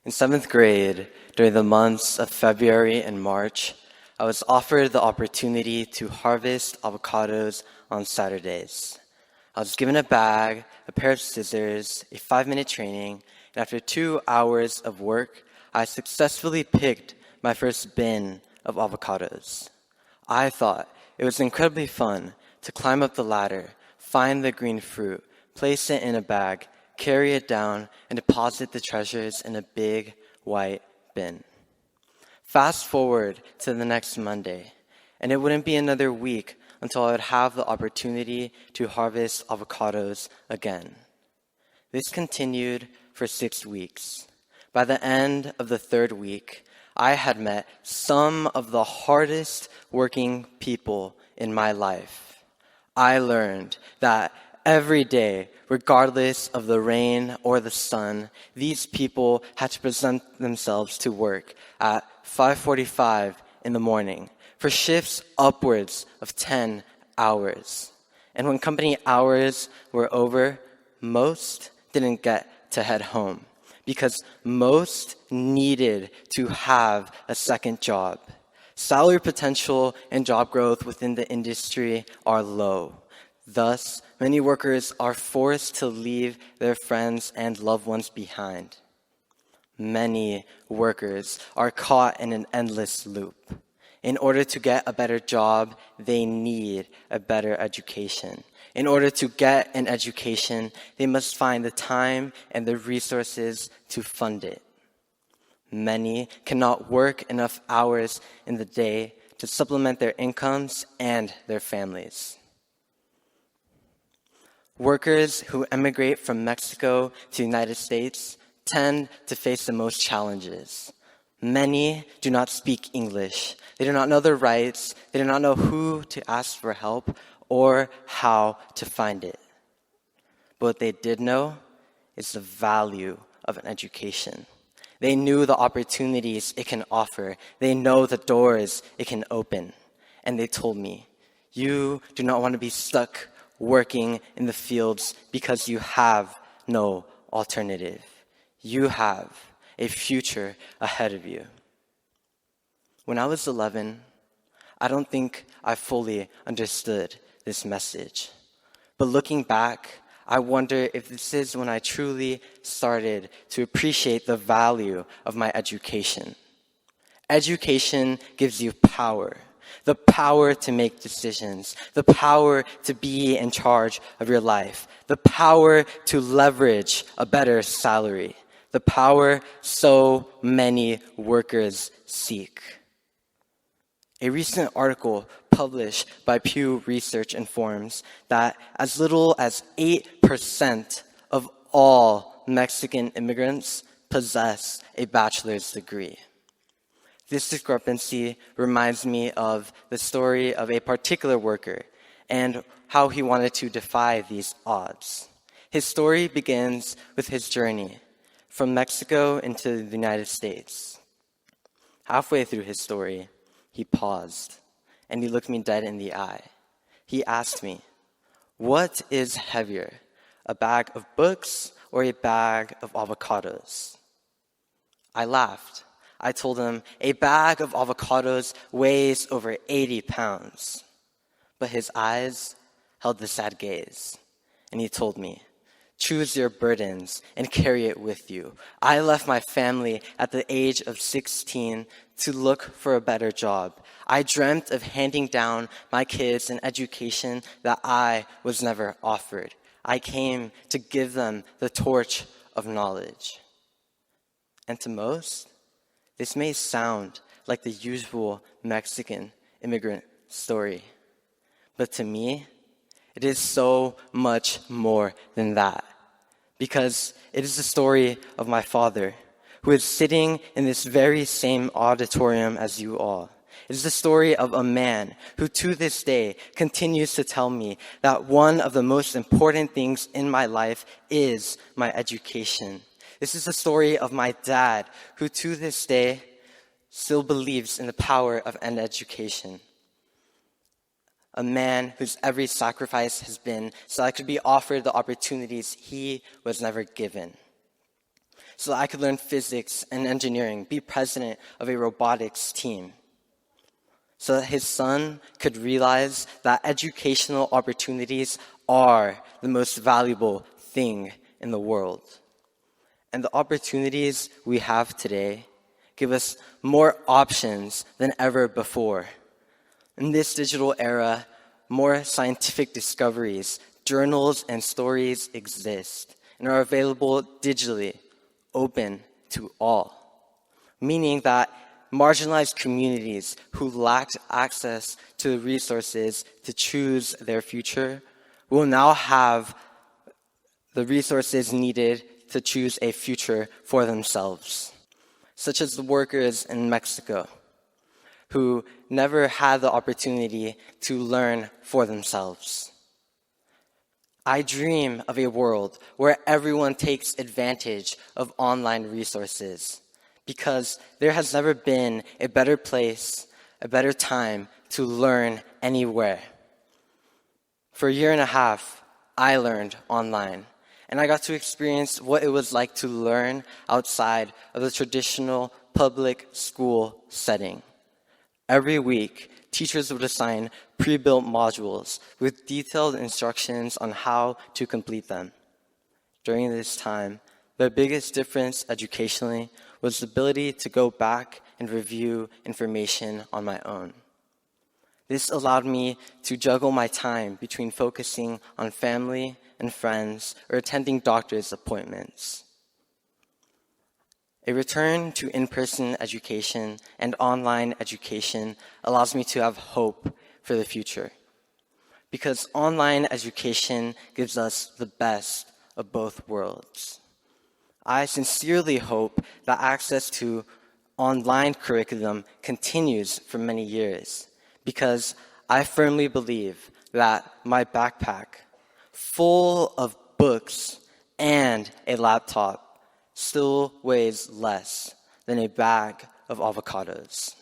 In seventh grade, during the months of February and March, I was offered the opportunity to harvest avocados on Saturdays. I was given a bag, a pair of scissors, a 5-minute training, and after 2 hours of work, I successfully picked my first bin of avocados. I thought it was incredibly fun to climb up the ladder, find the green fruit, place it in a bag, carry it down, and deposit the treasures in a big white bin. Fast forward to the next Monday, and it wouldn't be another week until I would have the opportunity to harvest avocados again. This continued for 6 weeks. By the end of the 3rd week, I had met some of the hardest working people in my life. I learned that every day, regardless of the rain or the sun, these people had to present themselves to work at 5:45 in the morning for shifts upwards of 10 hours. And when company hours were over, most didn't get to head home because most needed to have a second job. Salary potential and job growth within the industry are low. Thus, many workers are forced to leave their friends and loved ones behind. Many workers are caught in an endless loop. In order to get a better job, they need a better education. In order to get an education, they must find the time and the resources to fund it. Many cannot work enough hours in the day to supplement their incomes and their families. Workers who emigrate from Mexico to the United States tend to face the most challenges. Many do not speak English. They do not know their rights. They do not know who to ask for help or how to find it. But what they did know is the value of an education. They knew the opportunities it can offer. They know the doors it can open. And they told me, you do not want to be stuck working in the fields because you have no alternative. You have a future ahead of you. When I was 11, I don't think I fully understood this message. But looking back, I wonder if this is when I truly started to appreciate the value of my education. Education gives you power. The power to make decisions, the power to be in charge of your life, the power to leverage a better salary, the power so many workers seek. A recent article published by Pew Research informs that as little as 8% of all Mexican immigrants possess a bachelor's degree. This discrepancy reminds me of the story of a particular worker and how he wanted to defy these odds. His story begins with his journey from Mexico into the United States. Halfway through his story, he paused and he looked me dead in the eye. He asked me, "What is heavier, a bag of books or a bag of avocados?" I laughed. I told him, "A bag of avocados weighs over 80 pounds. But his eyes held the sad gaze, and he told me, "Choose your burdens and carry it with you." I left my family at the age of 16 to look for a better job. I dreamt of handing down my kids an education that I was never offered. I came to give them the torch of knowledge. And to most, this may sound like the usual Mexican immigrant story. But to me, it is so much more than that. Because it is the story of my father, who is sitting in this very same auditorium as you all. It is the story of a man who to this day continues to tell me that one of the most important things in my life is my education. This is the story of my dad, who to this day still believes in the power of an education. A man whose every sacrifice has been so I could be offered the opportunities he was never given. so that I could learn physics and engineering, be president of a robotics team, so that his son could realize that educational opportunities are the most valuable thing in the world. And the opportunities we have today give us more options than ever before. In this digital era, more scientific discoveries, journals, and stories exist and are available digitally, open to all, meaning that marginalized communities who lacked access to the resources to choose their future will now have the resources needed to choose a future for themselves, such as the workers in Mexico who never had the opportunity to learn for themselves. I dream of a world where everyone takes advantage of online resources, because there has never been a better place, a better time to learn anywhere. For a year and a half, I learned online, and I got to experience what it was like to learn outside of the traditional public school setting. Every week, teachers would assign pre-built modules with detailed instructions on how to complete them. During this time, the biggest difference educationally was the ability to go back and review information on my own. This allowed me to juggle my time between focusing on family and friends or attending doctor's appointments. A return to in-person education and online education allows me to have hope for the future, because online education gives us the best of both worlds. I sincerely hope that access to online curriculum continues for many years, because I firmly believe that my backpack, full of books and a laptop, still weighs less than a bag of avocados.